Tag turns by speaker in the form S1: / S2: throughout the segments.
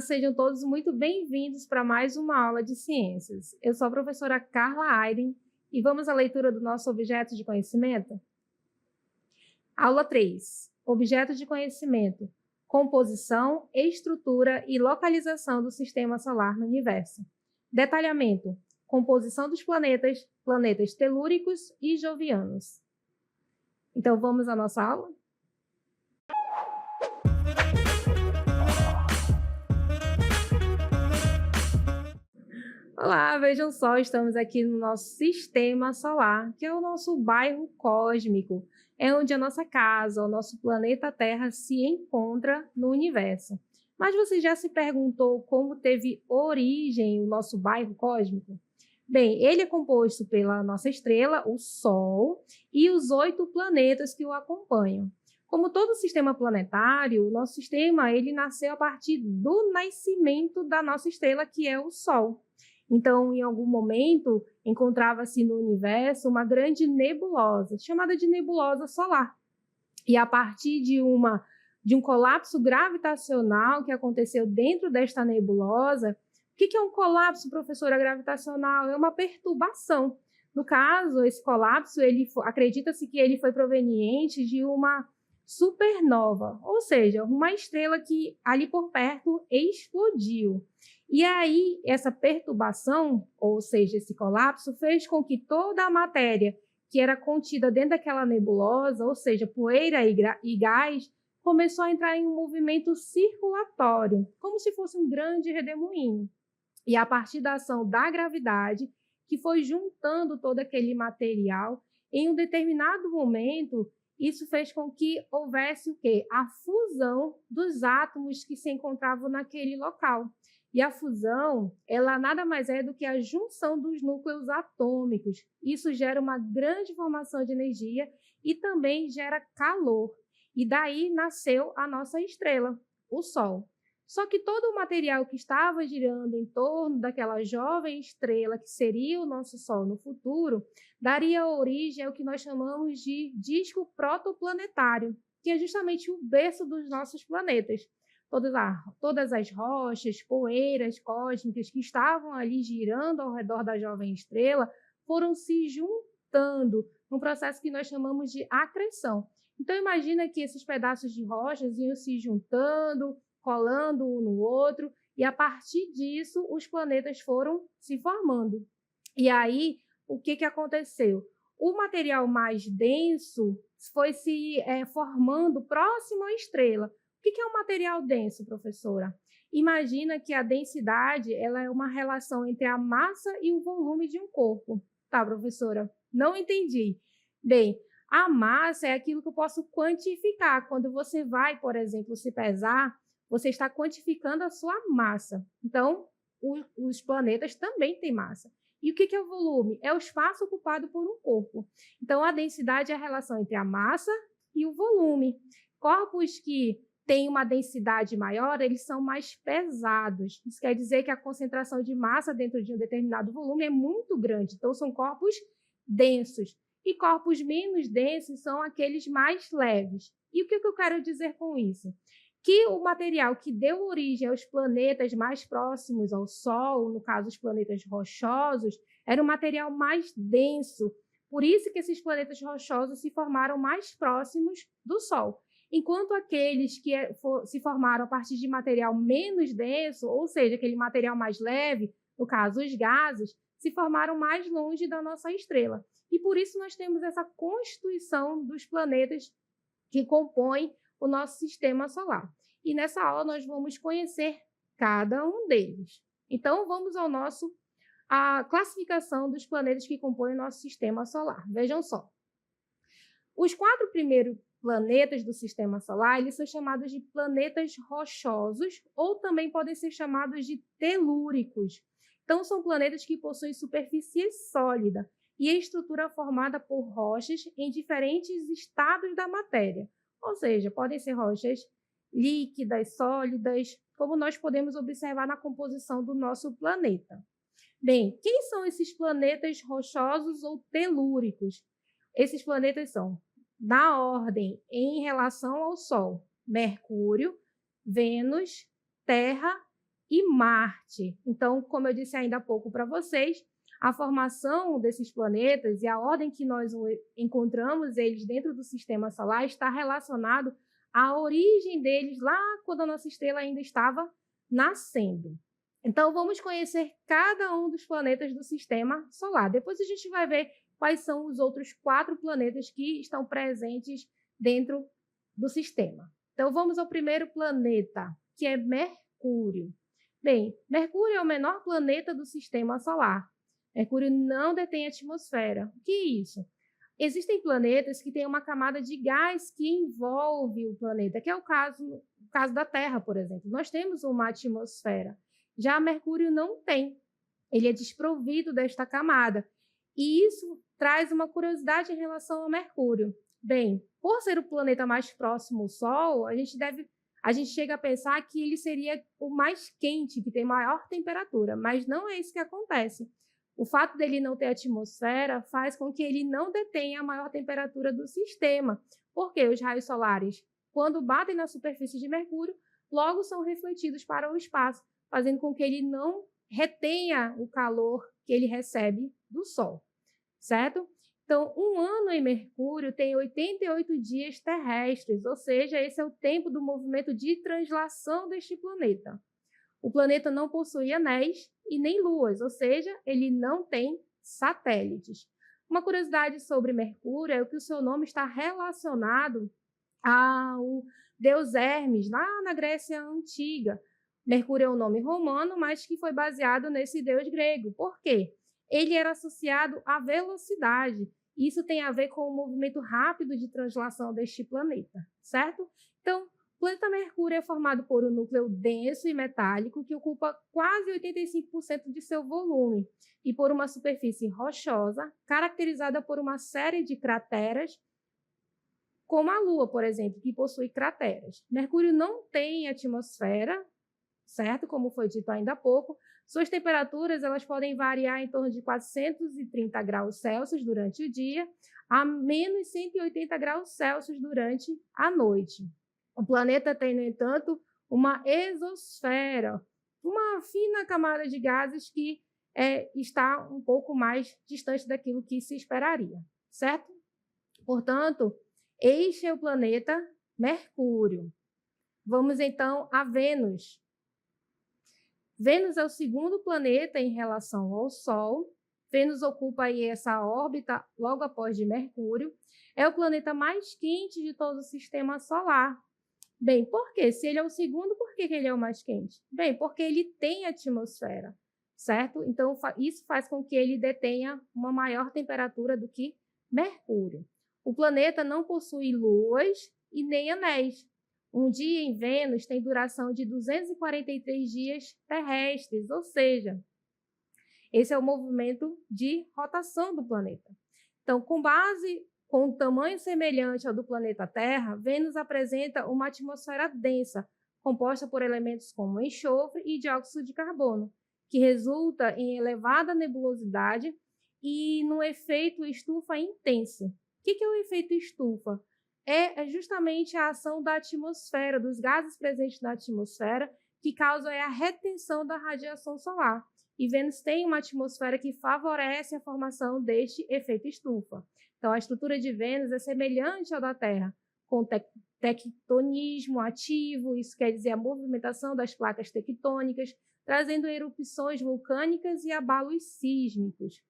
S1: sejam todos muito bem-vindos para mais uma aula de ciências. Eu sou a professora Carla Aiden e vamos à leitura do nosso objeto de conhecimento? Aula 3. Objeto de conhecimento. Composição, estrutura e localização do Sistema Solar no Universo. Detalhamento. Composição dos planetas, planetas telúricos e jovianos. Então, vamos à nossa aula? Olá, vejam só, estamos aqui no nosso Sistema Solar, que é o nosso bairro cósmico, é onde a nossa casa, o nosso planeta Terra se encontra no universo. Mas você já se perguntou como teve origem o nosso bairro cósmico? Bem, ele é composto pela nossa estrela, o Sol, e os 8 planetas que o acompanham. Como todo sistema planetário, o nosso sistema ele nasceu a partir do nascimento da nossa estrela, que é o Sol. Então, em algum momento, encontrava-se no universo uma grande nebulosa, chamada de nebulosa solar. E a partir de um colapso gravitacional que aconteceu dentro desta nebulosa, o que é um colapso, professora, gravitacional? É uma perturbação. No caso, esse colapso, acredita-se que ele foi proveniente de uma supernova, ou seja, uma estrela que ali por perto explodiu. E aí, essa perturbação, ou seja, esse colapso, fez com que toda a matéria que era contida dentro daquela nebulosa, ou seja, poeira e gás, começou a entrar em um movimento circulatório, como se fosse um grande redemoinho. E a partir da ação da gravidade, que foi juntando todo aquele material, em um determinado momento, isso fez com que houvesse o quê? A fusão dos átomos que se encontravam naquele local. E a fusão, ela nada mais é do que a junção dos núcleos atômicos. Isso gera uma grande formação de energia e também gera calor. E daí nasceu a nossa estrela, o Sol. Só que todo o material que estava girando em torno daquela jovem estrela, que seria o nosso Sol no futuro, daria origem ao que nós chamamos de disco protoplanetário, que é justamente o berço dos nossos planetas. Todas as rochas, poeiras cósmicas que estavam ali girando ao redor da jovem estrela foram se juntando num processo que nós chamamos de acreção. Então, imagina que esses pedaços de rochas iam se juntando, colando um no outro, e a partir disso os planetas foram se formando. E aí, o que aconteceu? O material mais denso foi se formando próximo à estrela. O que é um material denso, professora? Imagina que a densidade ela é uma relação entre a massa e o volume de um corpo. Tá, professora? Não entendi. Bem, a massa é aquilo que eu posso quantificar. Quando você vai, por exemplo, se pesar, você está quantificando a sua massa. Então, os planetas também têm massa. E o que é o volume? É o espaço ocupado por um corpo. Então, a densidade é a relação entre a massa e o volume. Corpos que têm uma densidade maior, eles são mais pesados. Isso quer dizer que a concentração de massa dentro de um determinado volume é muito grande. Então, são corpos densos. E corpos menos densos são aqueles mais leves. E o que eu quero dizer com isso? Que o material que deu origem aos planetas mais próximos ao Sol, no caso os planetas rochosos, era um material mais denso. Por isso que esses planetas rochosos se formaram mais próximos do Sol. Enquanto aqueles que se formaram a partir de material menos denso, ou seja, aquele material mais leve, no caso os gases, se formaram mais longe da nossa estrela. E por isso nós temos essa constituição dos planetas que compõem o nosso sistema solar. E nessa aula nós vamos conhecer cada um deles. Então vamos à classificação dos planetas que compõem o nosso sistema solar. Vejam só. Os 4 primeiros planetas do sistema solar, eles são chamados de planetas rochosos ou também podem ser chamados de telúricos. Então são planetas que possuem superfície sólida e a estrutura formada por rochas em diferentes estados da matéria. Ou seja, podem ser rochas líquidas, sólidas, como nós podemos observar na composição do nosso planeta. Bem, quem são esses planetas rochosos ou telúricos? Esses planetas são, na ordem, em relação ao Sol, Mercúrio, Vênus, Terra e Marte. Então, como eu disse ainda há pouco para vocês, a formação desses planetas e a ordem que nós encontramos eles dentro do sistema solar está relacionado à origem deles lá quando a nossa estrela ainda estava nascendo. Então, vamos conhecer cada um dos planetas do sistema solar. Depois a gente vai ver quais são os outros 4 planetas que estão presentes dentro do sistema. Então, vamos ao primeiro planeta, que é Mercúrio. Bem, Mercúrio é o menor planeta do sistema solar. Mercúrio não detém atmosfera. O que é isso? Existem planetas que têm uma camada de gás que envolve o planeta, que é o caso da Terra, por exemplo. Nós temos uma atmosfera. Já Mercúrio não tem. Ele é desprovido desta camada. E isso traz uma curiosidade em relação a Mercúrio. Bem, por ser o planeta mais próximo ao Sol, a gente chega a pensar que ele seria o mais quente, que tem maior temperatura, mas não é isso que acontece. O fato dele não ter atmosfera faz com que ele não detenha a maior temperatura do sistema, porque os raios solares, quando batem na superfície de Mercúrio, logo são refletidos para o espaço, fazendo com que ele não retenha o calor que ele recebe do Sol, certo? Então, um ano em Mercúrio tem 88 dias terrestres, ou seja, esse é o tempo do movimento de translação deste planeta. O planeta não possui anéis e nem luas, ou seja, ele não tem satélites. Uma curiosidade sobre Mercúrio é que o seu nome está relacionado ao deus Hermes, lá na Grécia Antiga. Mercúrio é um nome romano, mas que foi baseado nesse deus grego. Por quê? Ele era associado à velocidade. Isso tem a ver com o movimento rápido de translação deste planeta, certo? Então, o planeta Mercúrio é formado por um núcleo denso e metálico que ocupa quase 85% de seu volume e por uma superfície rochosa, caracterizada por uma série de crateras, como a Lua, por exemplo, que possui crateras. Mercúrio não tem atmosfera, certo? Como foi dito ainda há pouco. Suas temperaturas elas podem variar em torno de 430 graus Celsius durante o dia a menos 180 graus Celsius durante a noite. O planeta tem, no entanto, uma exosfera, uma fina camada de gases que está um pouco mais distante daquilo que se esperaria, certo? Portanto, este é o planeta Mercúrio. Vamos, então, a Vênus. Vênus é o segundo planeta em relação ao Sol. Vênus ocupa aí essa órbita logo após de Mercúrio. É o planeta mais quente de todo o sistema solar. Bem, por quê? Se ele é o segundo, por que ele é o mais quente? Bem, porque ele tem atmosfera, certo? Então, isso faz com que ele detenha uma maior temperatura do que Mercúrio. O planeta não possui luas e nem anéis. Um dia em Vênus tem duração de 243 dias terrestres, ou seja, esse é o movimento de rotação do planeta. Então, com um tamanho semelhante ao do planeta Terra, Vênus apresenta uma atmosfera densa, composta por elementos como enxofre e dióxido de carbono, que resulta em elevada nebulosidade e no efeito estufa intenso. O que é o efeito estufa? É justamente a ação da atmosfera, dos gases presentes na atmosfera, que causa a retenção da radiação solar. E Vênus tem uma atmosfera que favorece a formação deste efeito estufa. Então, a estrutura de Vênus é semelhante à da Terra, com tectonismo ativo, isso quer dizer a movimentação das placas tectônicas, trazendo erupções vulcânicas e abalos sísmicos,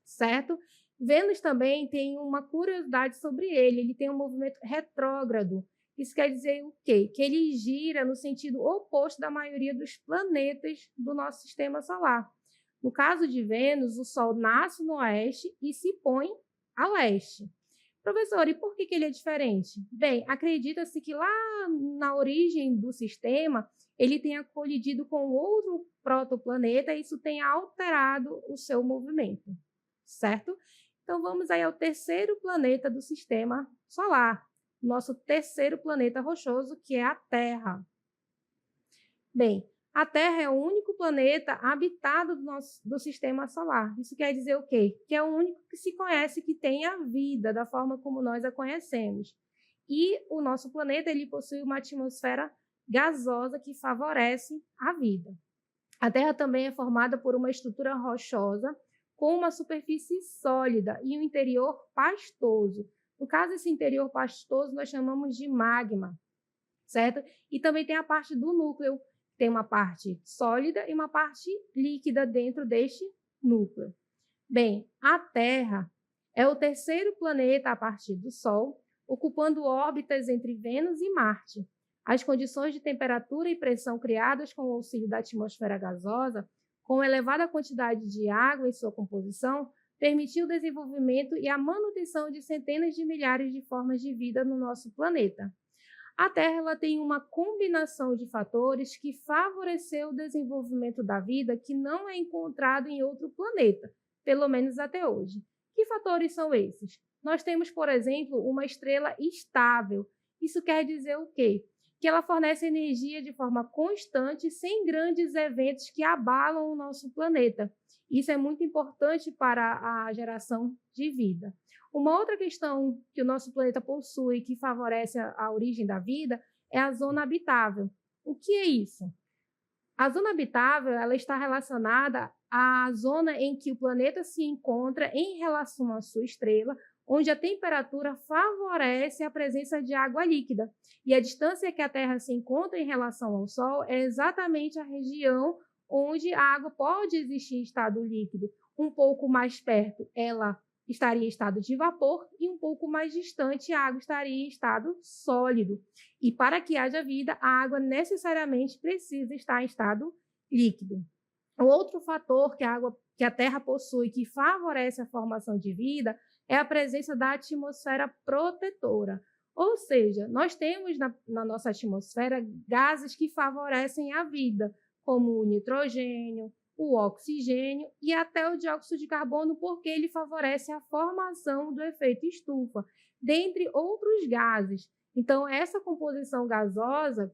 S1: certo? Vênus também tem uma curiosidade sobre ele tem um movimento retrógrado. Isso quer dizer o quê? Que ele gira no sentido oposto da maioria dos planetas do nosso sistema solar. No caso de Vênus, o Sol nasce no oeste e se põe a leste. Professor, e por que ele é diferente? Bem, acredita-se que lá na origem do sistema, ele tenha colidido com outro protoplaneta e isso tenha alterado o seu movimento, certo? Então, vamos aí ao terceiro planeta do sistema solar, nosso terceiro planeta rochoso, que é a Terra. Bem, a Terra é o único planeta habitado do sistema solar. Isso quer dizer o quê? Que é o único que se conhece que tem a vida da forma como nós a conhecemos. E o nosso planeta ele possui uma atmosfera gasosa que favorece a vida. A Terra também é formada por uma estrutura rochosa com uma superfície sólida e um interior pastoso. No caso, esse interior pastoso nós chamamos de magma, certo? E também tem a parte do núcleo, tem uma parte sólida e uma parte líquida dentro deste núcleo. Bem, a Terra é o terceiro planeta a partir do Sol, ocupando órbitas entre Vênus e Marte. As condições de temperatura e pressão criadas com o auxílio da atmosfera gasosa, com elevada quantidade de água em sua composição, permitiu o desenvolvimento e a manutenção de centenas de milhares de formas de vida no nosso planeta. A Terra ela tem uma combinação de fatores que favoreceu o desenvolvimento da vida que não é encontrado em outro planeta, pelo menos até hoje. Que fatores são esses? Nós temos, por exemplo, uma estrela estável. Isso quer dizer o quê? Que ela fornece energia de forma constante, sem grandes eventos que abalam o nosso planeta. Isso é muito importante para a geração de vida. Uma outra questão que o nosso planeta possui, que favorece a origem da vida, é a zona habitável. O que é isso? A zona habitável ela está relacionada à zona em que o planeta se encontra em relação à sua estrela, onde a temperatura favorece a presença de água líquida. E a distância que a Terra se encontra em relação ao Sol é exatamente a região onde a água pode existir em estado líquido. Um pouco mais perto, ela estaria em estado de vapor e um pouco mais distante, a água estaria em estado sólido. E para que haja vida, a água necessariamente precisa estar em estado líquido. O outro fator que a Terra possui que favorece a formação de vida é a presença da atmosfera protetora. Ou seja, nós temos na nossa atmosfera gases que favorecem a vida, como o nitrogênio, o oxigênio e até o dióxido de carbono, porque ele favorece a formação do efeito estufa, dentre outros gases. Então, essa composição gasosa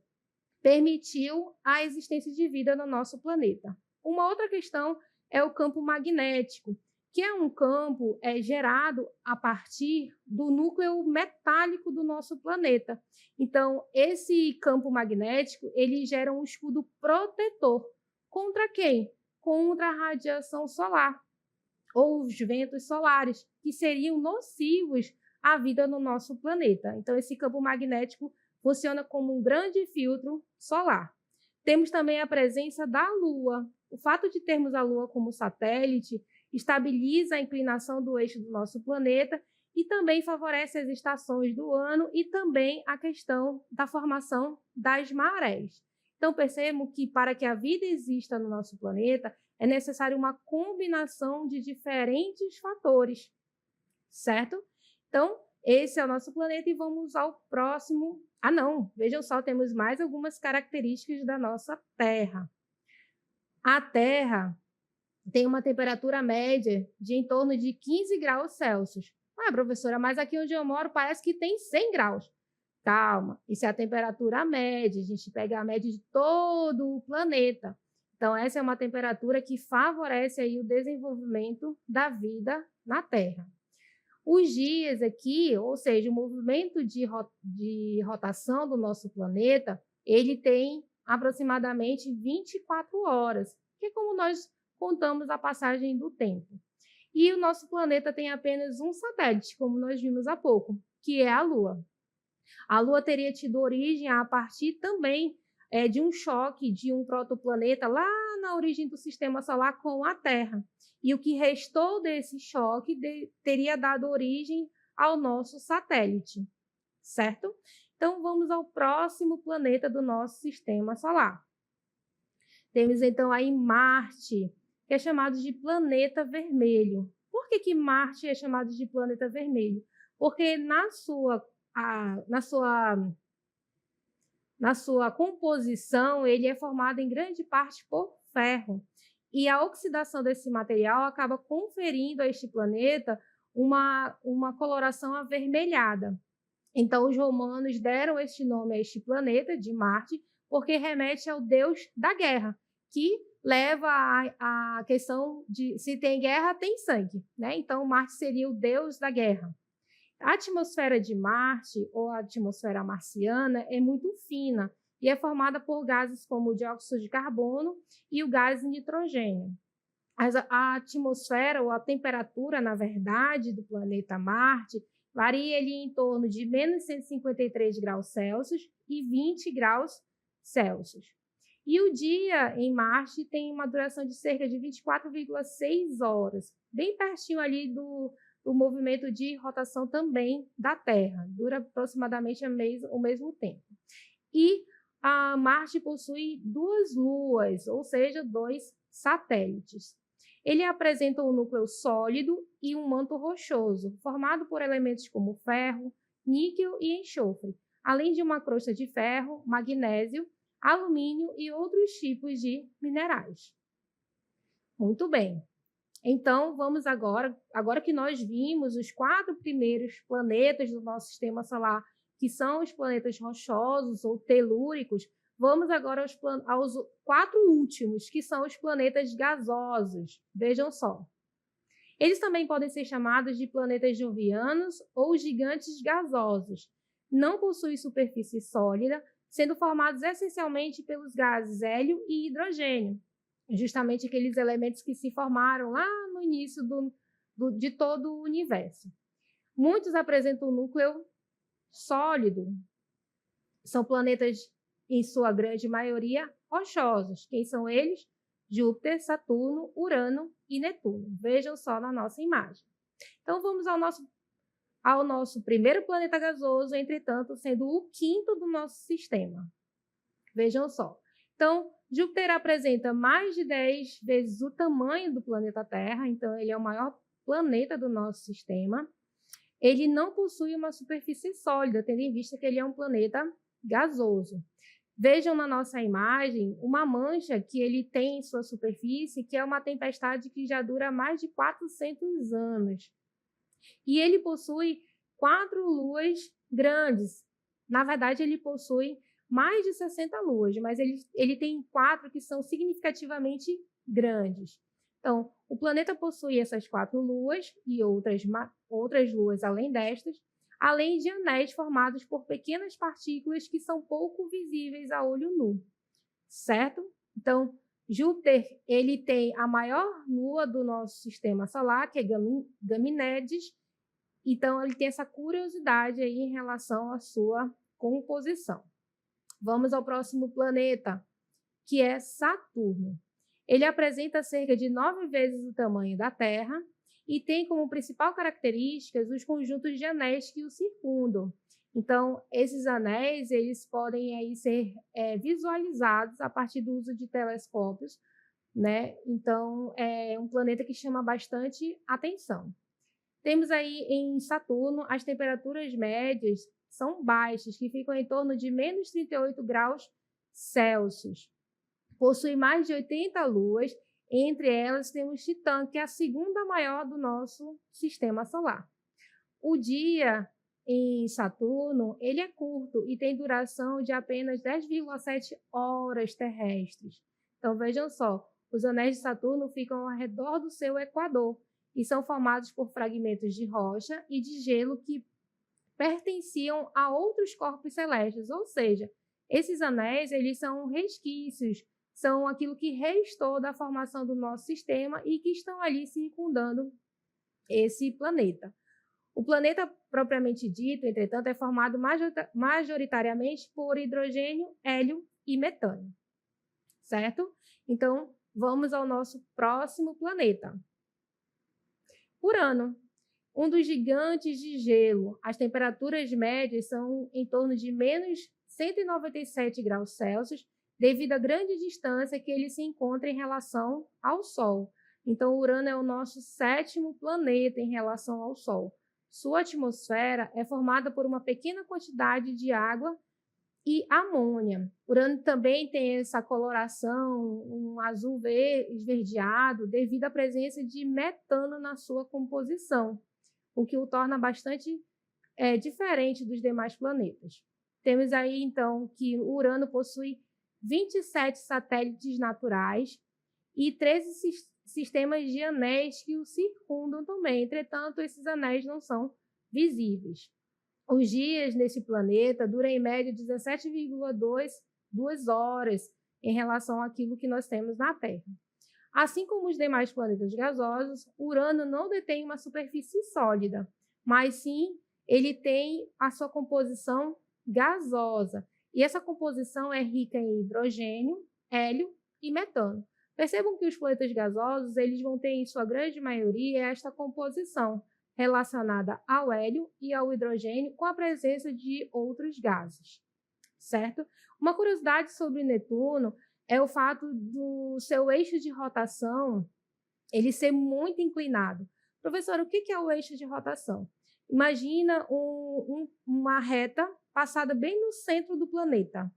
S1: permitiu a existência de vida no nosso planeta. Uma outra questão é o campo magnético, que é um campo gerado a partir do núcleo metálico do nosso planeta. Então, esse campo magnético, ele gera um escudo protetor. Contra quem? Contra a radiação solar, ou os ventos solares, que seriam nocivos à vida no nosso planeta. Então, esse campo magnético funciona como um grande filtro solar. Temos também a presença da Lua. O fato de termos a Lua como satélite estabiliza a inclinação do eixo do nosso planeta e também favorece as estações do ano e também a questão da formação das marés. Então, percebam que para que a vida exista no nosso planeta, é necessário uma combinação de diferentes fatores, certo? Então, esse é o nosso planeta e vamos ao próximo. Ah, não, vejam só, temos mais algumas características da nossa Terra. A Terra tem uma temperatura média de em torno de 15 graus Celsius. Ah, professora, mas aqui onde eu moro parece que tem 100 graus. Calma, isso é a temperatura média, a gente pega a média de todo o planeta. Então, essa é uma temperatura que favorece aí o desenvolvimento da vida na Terra. Os dias aqui, ou seja, o movimento de rotação do nosso planeta, ele tem aproximadamente 24 horas, que é como nós contamos a passagem do tempo. E o nosso planeta tem apenas um satélite, como nós vimos há pouco, que é a Lua. A Lua teria tido origem a partir também de um choque de um protoplaneta lá na origem do Sistema Solar com a Terra. E o que restou desse choque teria dado origem ao nosso satélite, certo? Então, vamos ao próximo planeta do nosso Sistema Solar. Temos, então, aí Marte, que é chamado de planeta vermelho. Por que Marte é chamado de planeta vermelho? Porque na sua composição, ele é formado em grande parte por ferro. E a oxidação desse material acaba conferindo a este planeta uma coloração avermelhada. Então, os romanos deram este nome a este planeta, de Marte, porque remete ao deus da guerra, que leva à questão de se tem guerra, tem sangue, né? Então, Marte seria o deus da guerra. A atmosfera de Marte, ou a atmosfera marciana, é muito fina, e é formada por gases como o dióxido de carbono e o gás nitrogênio. A atmosfera ou a temperatura, na verdade, do planeta Marte varia ali em torno de menos 153 graus Celsius e 20 graus Celsius. E o dia em Marte tem uma duração de cerca de 24,6 horas, bem pertinho ali do movimento de rotação também da Terra, dura aproximadamente o mesmo tempo. E a Marte possui 2 luas, ou seja, 2 satélites. Ele apresenta um núcleo sólido e um manto rochoso, formado por elementos como ferro, níquel e enxofre, além de uma crosta de ferro, magnésio, alumínio e outros tipos de minerais. Muito bem. Então, vamos agora que nós vimos os 4 primeiros planetas do nosso sistema solar, que são os planetas rochosos ou telúricos, vamos agora aos 4 últimos, que são os planetas gasosos. Vejam só. Eles também podem ser chamados de planetas jovianos ou gigantes gasosos. Não possuem superfície sólida, sendo formados essencialmente pelos gases hélio e hidrogênio, justamente aqueles elementos que se formaram lá no início de todo o universo. Muitos apresentam um núcleo sólido. São planetas, em sua grande maioria, rochosos. Quem são eles? Júpiter, Saturno, Urano e Netuno. Vejam só na nossa imagem. Então, vamos ao nosso primeiro planeta gasoso, entretanto, sendo o 5º do nosso sistema. Vejam só. Então, Júpiter apresenta mais de 10 vezes o tamanho do planeta Terra, então ele é o maior planeta do nosso sistema. Ele não possui uma superfície sólida, tendo em vista que ele é um planeta gasoso. Vejam na nossa imagem uma mancha que ele tem em sua superfície, que é uma tempestade que já dura mais de 400 anos. E ele possui 4 luas grandes. Na verdade, ele possui mais de 60 luas, mas ele tem 4 que são significativamente grandes. Então, o planeta possui essas 4 luas e outras luas além destas, além de anéis formados por pequenas partículas que são pouco visíveis a olho nu, certo? Então, Júpiter, ele tem a maior lua do nosso sistema solar, que é Gamimedes. Então, ele tem essa curiosidade aí em relação à sua composição. Vamos ao próximo planeta, que é Saturno. Ele apresenta cerca de 9 vezes o tamanho da Terra e tem como principal características os conjuntos de anéis que o circundam. Então, esses anéis eles podem aí ser visualizados a partir do uso de telescópios, né? Então, é um planeta que chama bastante atenção. Temos aí em Saturno as temperaturas médias são baixas, que ficam em torno de menos 38 graus Celsius. Possui mais de 80 luas, entre elas temos Titã, que é a segunda maior do nosso sistema solar. O dia em Saturno ele é curto e tem duração de apenas 10,7 horas terrestres. Então vejam só, os anéis de Saturno ficam ao redor do seu equador e são formados por fragmentos de rocha e de gelo que pertenciam a outros corpos celestes, ou seja, esses anéis eles são resquícios, são aquilo que restou da formação do nosso sistema e que estão ali circundando esse planeta. O planeta propriamente dito, entretanto, é formado majoritariamente por hidrogênio, hélio e metano, certo? Então, vamos ao nosso próximo planeta. Urano, um dos gigantes de gelo. As temperaturas médias são em torno de menos 197 graus Celsius, devido à grande distância que ele se encontra em relação ao Sol. Então, Urano é o nosso 7º planeta em relação ao Sol. Sua atmosfera é formada por uma pequena quantidade de água e amônia. Urano também tem essa coloração, um azul esverdeado, devido à presença de metano na sua composição, o que o torna bastante diferente dos demais planetas. Temos aí, então, que Urano possui 27 satélites naturais e 13 sistemas de anéis que o circundam também. Entretanto, esses anéis não são visíveis. Os dias nesse planeta duram em média 17,2 2 horas em relação àquilo que nós temos na Terra. Assim como os demais planetas gasosos, Urano não detém uma superfície sólida, mas sim ele tem a sua composição gasosa. E essa composição é rica em hidrogênio, hélio e metano. Percebam que os planetas gasosos eles vão ter, em sua grande maioria, esta composição relacionada ao hélio e ao hidrogênio com a presença de outros gases, certo? Uma curiosidade sobre Netuno é o fato do seu eixo de rotação ele ser muito inclinado. Professor, o que é o eixo de rotação? Imagina uma reta passada bem no centro do planeta.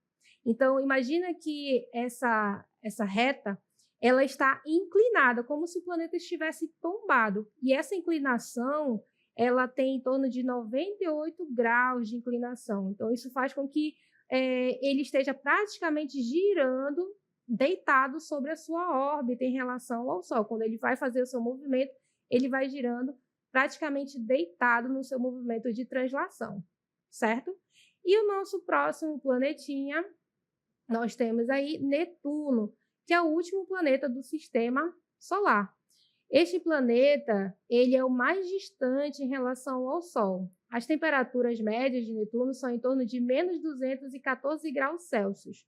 S1: Então, imagina que essa reta ela está inclinada, como se o planeta estivesse tombado. E essa inclinação ela tem em torno de 98 graus de inclinação. Então, isso faz com que ele esteja praticamente girando, deitado sobre a sua órbita em relação ao Sol. Quando ele vai fazer o seu movimento, ele vai girando praticamente deitado no seu movimento de translação, certo? E o nosso próximo planetinha, nós temos aí Netuno, que é o último planeta do sistema solar. Este planeta, ele é o mais distante em relação ao Sol. As temperaturas médias de Netuno são em torno de menos 214 graus Celsius.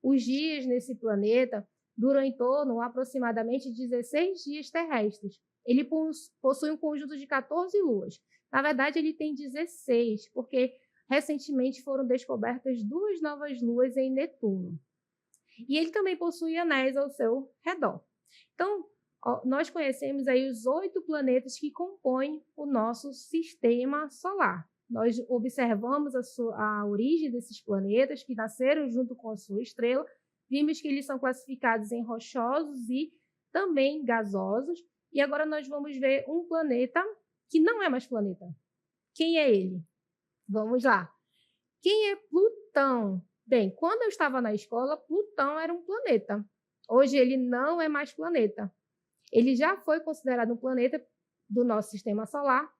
S1: Os dias nesse planeta duram em torno aproximadamente 16 dias terrestres. Ele possui um conjunto de 14 luas. Na verdade, ele tem 16, porque recentemente foram descobertas 2 novas luas em Netuno. E ele também possui anéis ao seu redor. Então, nós conhecemos aí os 8 planetas que compõem o nosso sistema solar. Nós observamos a origem desses planetas que nasceram junto com a sua estrela. Vimos que eles são classificados em rochosos e também gasosos. E agora nós vamos ver um planeta que não é mais planeta. Quem é ele? Vamos lá. Quem é Plutão? Bem, quando eu estava na escola, Plutão era um planeta. Hoje ele não é mais planeta. Ele já foi considerado um planeta do nosso sistema solar,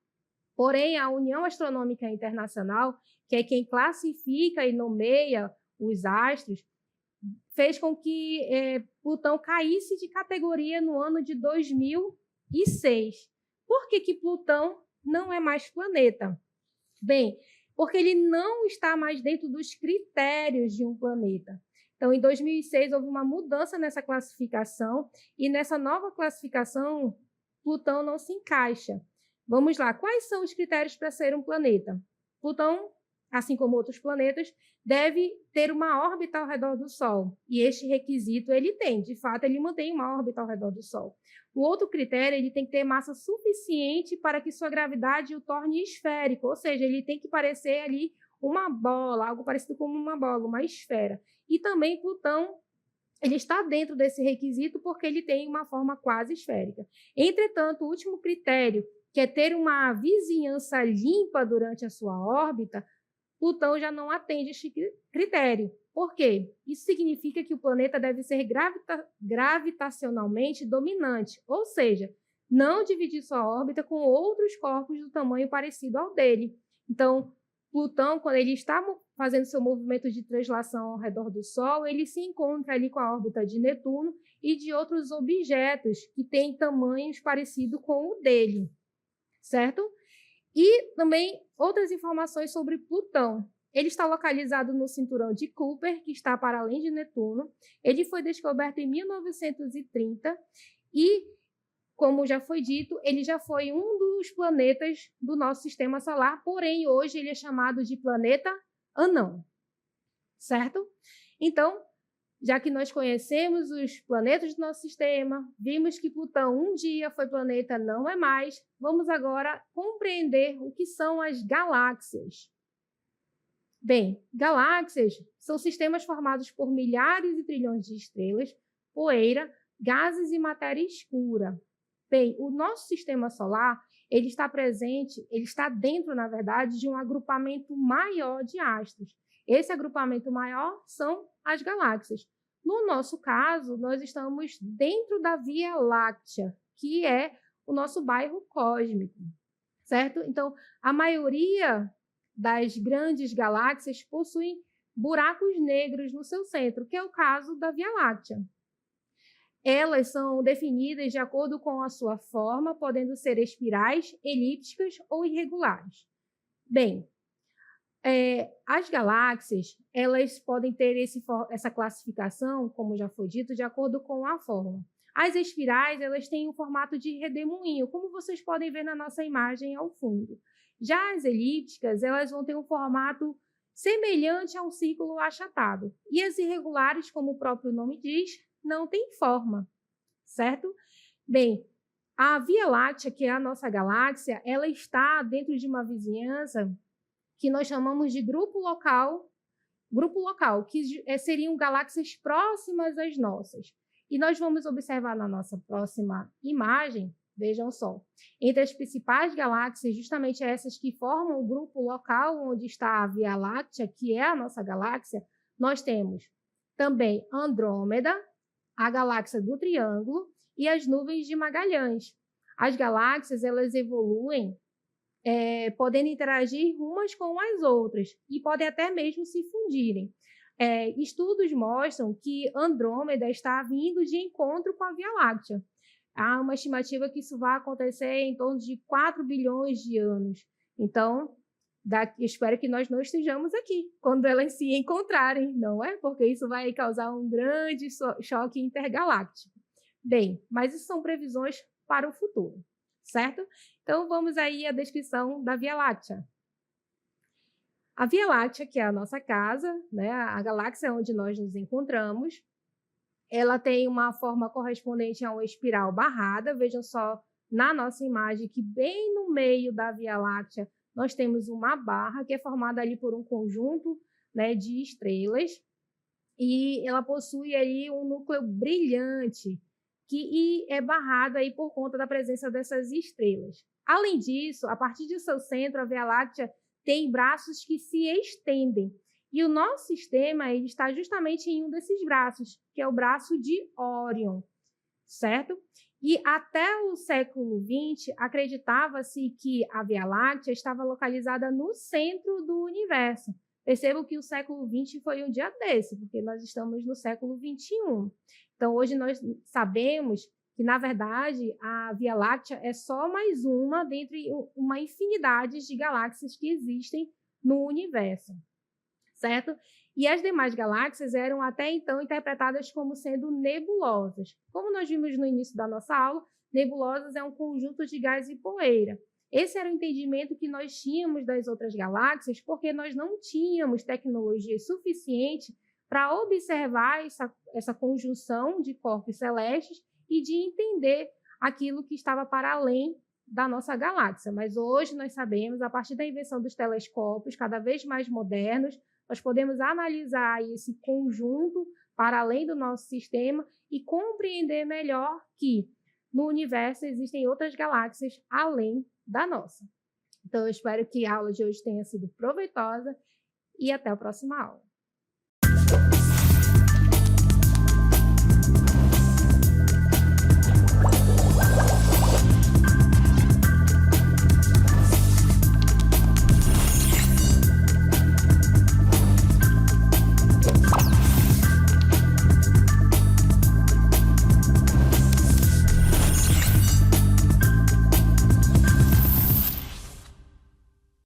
S1: porém a União Astronômica Internacional, que é quem classifica e nomeia os astros, fez com que Plutão caísse de categoria no ano de 2006. Por que Plutão não é mais planeta? Bem, porque ele não está mais dentro dos critérios de um planeta. Então, em 2006, houve uma mudança nessa classificação e nessa nova classificação, Plutão não se encaixa. Vamos lá, quais são os critérios para ser um planeta? Plutão, assim como outros planetas, deve ter uma órbita ao redor do Sol. E este requisito ele tem, de fato, ele mantém uma órbita ao redor do Sol. O outro critério, ele tem que ter massa suficiente para que sua gravidade o torne esférico, ou seja, ele tem que parecer ali uma bola, algo parecido com uma bola, uma esfera. E também Plutão, ele está dentro desse requisito porque ele tem uma forma quase esférica. Entretanto, o último critério, que é ter uma vizinhança limpa durante a sua órbita, Plutão já não atende este critério. Por quê? Isso significa que o planeta deve ser gravitacionalmente dominante, ou seja, não dividir sua órbita com outros corpos do tamanho parecido ao dele. Então, Plutão, quando ele está fazendo seu movimento de translação ao redor do Sol, ele se encontra ali com a órbita de Netuno e de outros objetos que têm tamanhos parecidos com o dele, certo? E também outras informações sobre Plutão. Ele está localizado no cinturão de Kuiper, que está para além de Netuno. Ele foi descoberto em 1930 e, como já foi dito, ele já foi um dos planetas do nosso sistema solar, porém, hoje ele é chamado de planeta anão, certo? Então, já que nós conhecemos os planetas do nosso sistema, vimos que Plutão um dia foi planeta, não é mais, vamos agora compreender o que são as galáxias. Bem, galáxias são sistemas formados por milhares e trilhões de estrelas, poeira, gases e matéria escura. Bem, o nosso sistema solar, ele está dentro, na verdade, de um agrupamento maior de astros. Esse agrupamento maior são as galáxias. No nosso caso, nós estamos dentro da Via Láctea, que é o nosso bairro cósmico, certo? Então, a maioria das grandes galáxias possuem buracos negros no seu centro, que é o caso da Via Láctea. Elas são definidas de acordo com a sua forma, podendo ser espirais, elípticas ou irregulares. Bem, as galáxias, elas podem ter essa classificação, como já foi dito, de acordo com a forma. As espirais, elas têm um formato de redemoinho, como vocês podem ver na nossa imagem ao fundo. Já as elípticas, elas vão ter um formato semelhante a um círculo achatado. E as irregulares, como o próprio nome diz, não têm forma, certo? Bem, a Via Láctea, que é a nossa galáxia, ela está dentro de uma vizinhança que nós chamamos de grupo local, que seriam galáxias próximas às nossas. E nós vamos observar na nossa próxima imagem, vejam só, entre as principais galáxias, justamente essas que formam o grupo local onde está a Via Láctea, que é a nossa galáxia, nós temos também Andrômeda, a galáxia do Triângulo e as nuvens de Magalhães. As galáxias, elas evoluem podendo interagir umas com as outras e podem até mesmo se fundirem. Estudos mostram que Andrômeda está vindo de encontro com a Via Láctea. Há uma estimativa que isso vai acontecer em torno de 4 bilhões de anos. Então, espero que nós não estejamos aqui quando elas se encontrarem, não é? Porque isso vai causar um grande choque intergaláctico. Bem, mas isso são previsões para o futuro, certo? Então, vamos aí à descrição da Via Láctea. A Via Láctea, que é a nossa casa, né, a galáxia onde nós nos encontramos, ela tem uma forma correspondente a uma espiral barrada. Vejam só na nossa imagem que bem no meio da Via Láctea nós temos uma barra que é formada ali por um conjunto, né, de estrelas, e ela possui aí um núcleo brilhante e é barrado aí por conta da presença dessas estrelas. Além disso, a partir de seu centro, a Via Láctea tem braços que se estendem. E o nosso sistema ele está justamente em um desses braços, que é o braço de Órion, certo? E até o século XX, acreditava-se que a Via Láctea estava localizada no centro do universo. Percebam que o século XX foi um dia desse, porque nós estamos no século XXI. Então, hoje nós sabemos que, na verdade, a Via Láctea é só mais uma dentre uma infinidade de galáxias que existem no universo, certo? E as demais galáxias eram até então interpretadas como sendo nebulosas. Como nós vimos no início da nossa aula, nebulosas é um conjunto de gás e poeira. Esse era o entendimento que nós tínhamos das outras galáxias, porque nós não tínhamos tecnologia suficiente para observar essa conjunção de corpos celestes e de entender aquilo que estava para além da nossa galáxia. Mas hoje nós sabemos, a partir da invenção dos telescópios, cada vez mais modernos, nós podemos analisar esse conjunto para além do nosso sistema e compreender melhor que no universo existem outras galáxias além da nossa. Então, eu espero que a aula de hoje tenha sido proveitosa e até a próxima aula.